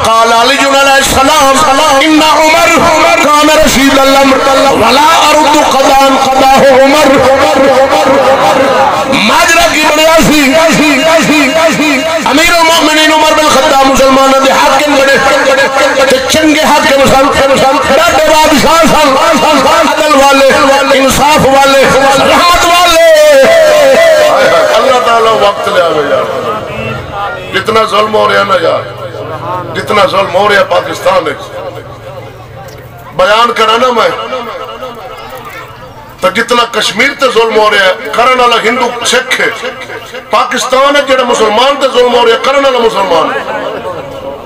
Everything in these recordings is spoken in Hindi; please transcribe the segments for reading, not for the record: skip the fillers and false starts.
फकाल अली अलैहिस्सलाम इन्ना उमर कान रशीद वला अरदु क़दान क़दाहु उमर। माजरा की बनया सी अमीर उल मोमिनीन उमर बिन खत्ताब मुसलमानों दे हाकिम बड़े ते चंगे हाकिम सन, बड़े बादशाह सन, अदल वाले, इंसाफ वाले, रहमत वाले। अल्लाह ताला वक्त ले आवे यार, जितना जुल्म हो रहा ना यार, जितना जुल्म हो रहा पाकिस्तान में बयान करा ना मैं, तो जितना कश्मीर ते जुल्म हो रहा है करने वाला हिंदू सिख है, पाकिस्तान है जेड़ा मुसलमान ते जुल्म हो रहा है करने वाला मुसलमान है।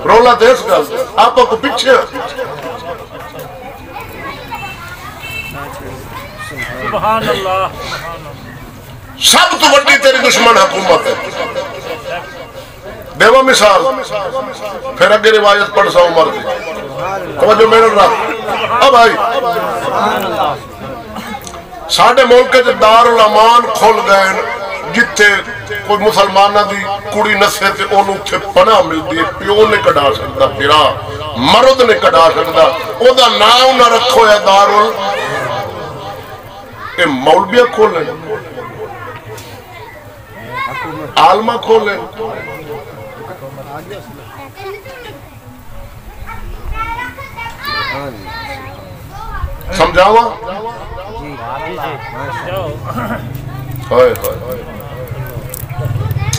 रोला तो इस गल आप को पीछे सुभान अल्लाह। सब तो बड़ी तेरी दुश्मन हुकूमत है। देवा मिसाल फिर अगे रिवायत पढ़ सा उमर की तो मेरे रख अब भाई साडे मुल्क दारुल अमान खुल गए जिथे कोई मुसलमाना की कुड़ी नसे ते ओनू उत्थे पनाह मिलती है, प्यो ने कढ़ा सकता, फिरा मर्द ने कढ़ा सकता, ओदा नाम ना रखो है दारुल। ये मौलविया खोले, आलमा खोले, समझावा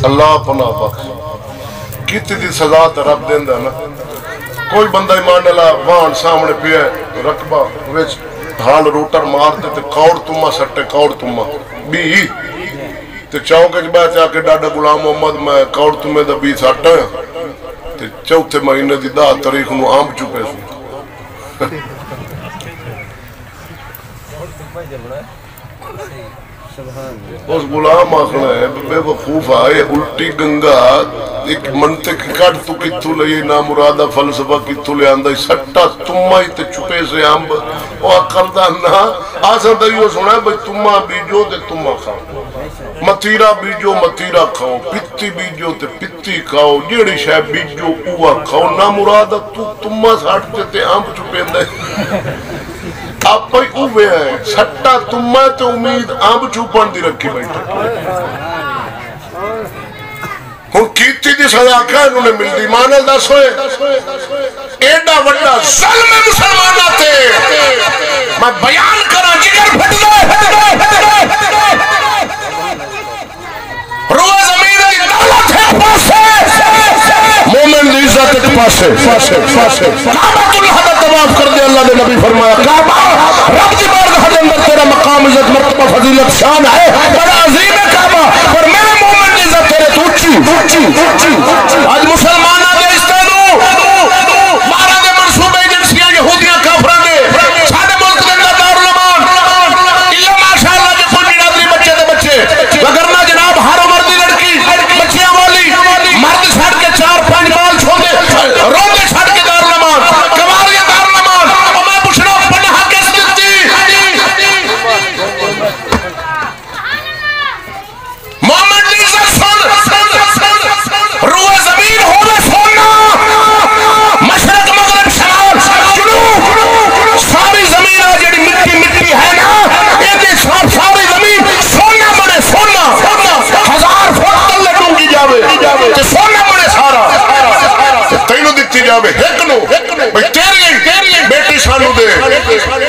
अल्लाह पनाह बख्श किती दी सजा तो रब देंदा ना। कोई बंदा ईमान वाला वाहन सामने पिया रकबा विच हाल रोटर मारते ते कौड़ तुमा सट्टे कौड़ तुमा बी ते चौक च बह जाके डाडा गुलाम मोहम्मद मैं कौड़ तुमे दा बी सट्ट ते चौथे महीने दी 10 तारीख नूं आंब चुके सी। उस गुलाम आखना है बेवकूफ आए उल्टी गंगा एक मंतिक कट तू कितों ले ना मुरादा फलसफा कितों ले आंदा सट्टा तुमा ही ते चुपे से अंब ओ अकल दा ना आसा दा यो सुना भाई तुमा बीजो ते तुमा खाओ, मतीरा बीजो मतीरा खाओ, पित्ती बीजो ते पित्ती खाओ, जेड़ी शै बीजो उवा खाओ, ना मुरादा तू तुमा सट ते अंब चुपेंदा आप उवे है सट्टा तुमा ते उम्मीद अंब चूपन दी रखी बैठे। हुण कीती दी सजा क्या इन्होंने मिलती माने दस होए एडा वड्डा ज़ुल्म है मुसलमानां ते मैं बयान करा जिगर फटदा रोए जमीन दी दौलत है पासे मोमिन दी इज्जत एक पासे पासे पासे काबतुल्लाह दा तवाफ कर दे। अल्लाह ने नबी फरमाया काबा रब दी बारगाह दे अंदर तेरा मकाम इज्जत मर्तबा फजीलत शान है बड़ा अजीम है काबा, पर मेरे मोमिन दी इज्जत तेरे तो ऊंची। आज मुसलमाना दे इस्तेनु मारा दे मंसूबे एजेंसियां यहूदियां काफरां दे साडे मुल्क दे अंदर दारुल अमान इल्ला माशाअल्लाह जे कोई बिरादरी बच्चे दे बच्चे वगरना जनाब हर उम्र दी लड़की बच्चियां वाली मर्द छड़ के 4-5 बाल छोड़े रोंदे छड़ के दारुल अमान कवारियां दारुल अमान ओ मैं पूछना पनाह किस दित्ती मोहम्मद दी इज्जत सुन रूए जमीन होवे सोना मशरक मगरब शमाल जुनूब सारी जमीन आ जेड़ी मिट्टी मिट्टी है ना एदे सारी जमीन सोना बने सोना 1000 फुट तले डूंगी जावे ते सोना बने सारा तैनू दित्ती जावे एक नु भाई तेरी बेटी सानू दे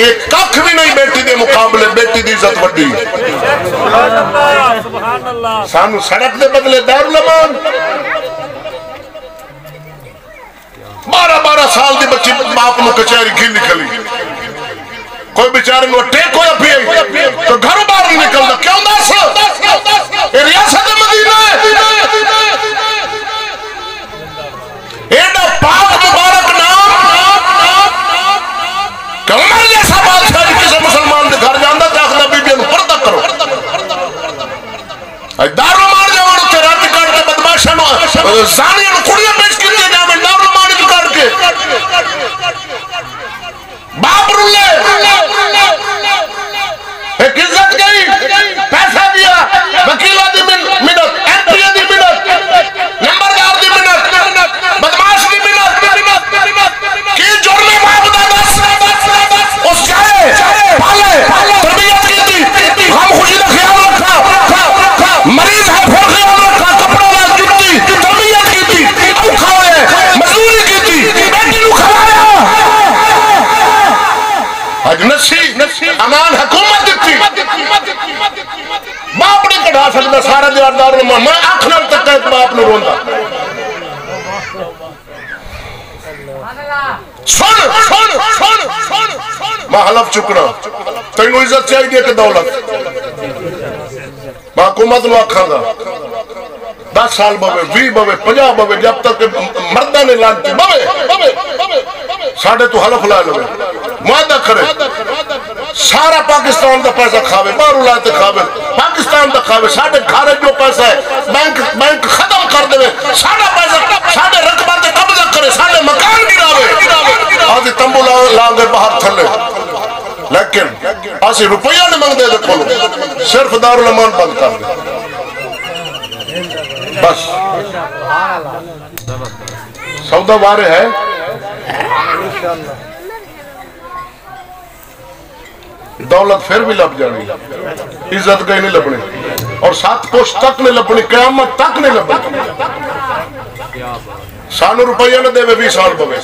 एक कख भी नहीं बेटी दे मुकाबले बेटी दी इज्जत वड्डी सुभान अल्लाह। सानू सड़क दे बदले दारुल अमान 12-12 साल दी बच्ची बाप नु कचहरी की निकली कोई बेचारे नु अटैक होया पिए तो घरों बाहर नहीं निकलदा क्यों दस ए रियासत मदीना एडा पाक मुबारक नाम कमर जैसा बादशाह किसी मुसलमान के घर जांदा ते आखदा बीबियां नु पर्दा करो दारू मार जाओ ते रात काट के बदमाशां नु जानियां नु कुड़ियां बेच के दे जावे दारू मार के काट के बाप रुले एक इज्जत गई पैसा दिया वकीला दी मिन्नत एमपी दी मिन्नत नंबरदार दी मिन्नत बदमाश दी मिन्नत अज नसी अमान हुकूमत दी बाप नहीं कढ़ा सकता सारा दिहाड़ीदार मैं अख नाल तक एक बाप नूं रोंदा सुन सुन सुन सुन मैं हलफ चुकना तेनू इज्जत चाहिए कि दौलत मैं हुकूमत नूं आखांगा 10 साल बवे 20 बवे 50 बवे जब तक मर्दा ने लानती बवे साढ़े तो हलफ ला लो मुआदा करे सारा पाकिस्तान का पैसा खावे बाहरों लाते खावे पाकिस्तान का खावे साढ़े घर जो पैसा है बैंक खत्म कर दे सारा पैसा साढ़े रकबा से कब्जा करे साढ़े मकान गिरावे आज तंबू लांगे बाहर थले लेकिन असि रुपया नहीं मंगते देखो सिर्फ दारुल अमान बंद कर दे बस सौदा वारे है दौलत फिर भी लग जानी इज्जत कहीं नहीं लभनी और 7 पुश तक नहीं लभनी क़यामत तक नहीं लभनी सानू रुपया न देवे 20 साल पवे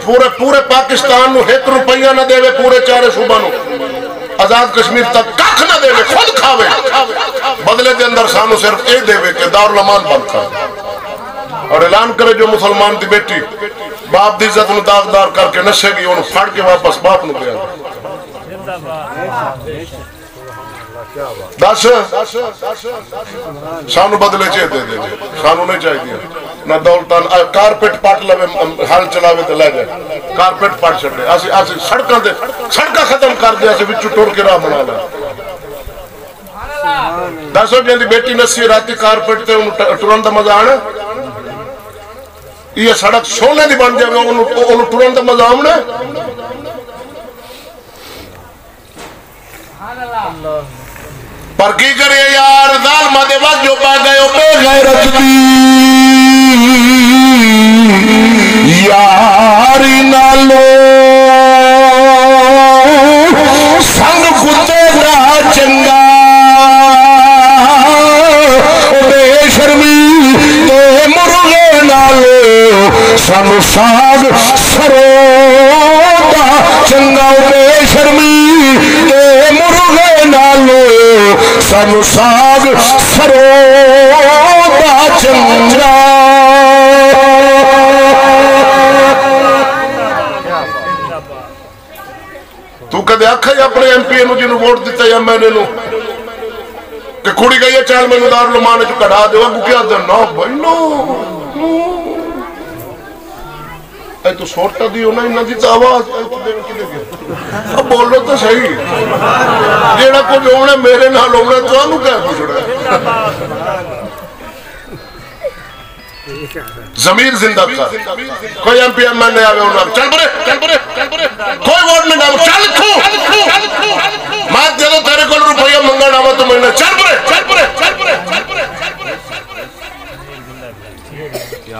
पूरे पूरे पाकिस्तान नू 1 रुपया न देवे पूरे 4 सूबा नू आजाद कश्मीर तक कख न देवे खुद खावे बदले के अंदर सानू सिर्फ ये देवे कि दारुल अमान बंद कर और ऐलान करे जो मुसलमान की बेटी बाप की इज्जत नू दागदार करके नशेगी उन्हें फड़ के वापस बाप नू दे दस सानू बदले चाहिए दे सानू नहीं चाहिए ना दौलत कारपेट पट लवे हल चलावे तो लै जाए कारपेट पट छे सड़क खत्म कर दिया टुर के राह बना ला दसो जी बेटी नसी राती कारपेट से टुरन का मजा आना ये सड़क सोने की बन जाए टुरन का मजा आना पर की करे यार जालमा दे वक्त जो पा गए बेगैरत दी यारी नालो संग कुत्ते दा चंगा बेशर्मी ते मुर्गे नालो सानू साग सरो दा चंगा बेशर्मी ते मुर्गे नालो सानू साग सरो दा चंगा तू कदे आखा अपने MP जिन्होंने वोट दिता या मैंने कि कुड़ी गई है चल मैं दारुल अमान च कढ़ा दे क्या ना भाई नो तू सोटा दी होना इन्ना दी आवाज बोलो तो सही जेड़ा कुछ होना मेरे नाल होना तुहानू क्या पूछना जमीर जिंदा कर कोई MP MLA आवे उन्हें चल परे कोई वोट नहीं डालो चल तू मैं दे दो तेरे को रुपया मंगन आवा तो मैंने चल परे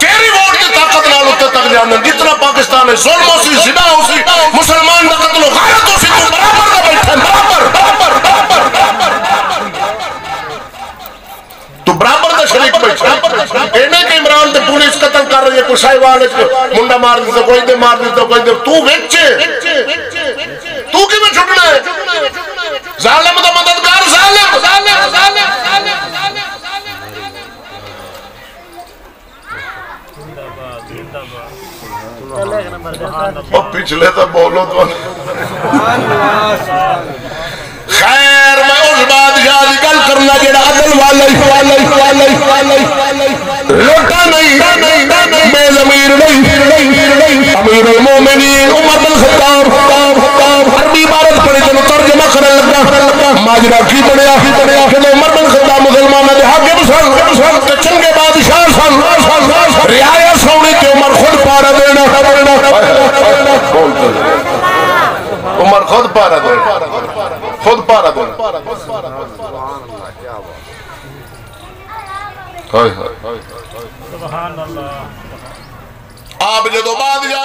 तेरी वोट की ताकत नाल उत्ते तक जाना जितना पाकिस्तान है जुल्म सी जिना उसी मुसलमान दा कत्ल गायत उसी तू बराबर का बैठा बराबर तू बराबर का शरीक बैठा एने के इमरान ते पुलिस कत्ल कर रही है कोई साहिवाल मुंडा मार दे कोई दे मार दे कोई दे तू विच तू किवें छुटना है जालिम दा मददगार जालिम पिछले तो बोलो तो खैर मैं उस बादशाह की गल करना जेड़ा अदल वाला लोटा नहीं बेज़मीर नहीं अमीरुल मोमिनीन उमर बिन खत्ताब अरबी इबारत पढ़ी तेन तर्जुमा करन लगा माजरा की बनया कि उमर बिन खत्ताब मुसलमानों के हाकिम सन ते चंगे बादशाह सन रियाया सोनी ते उमर खुद पारा देना उमर खुद पारा देना आप जो बादशाह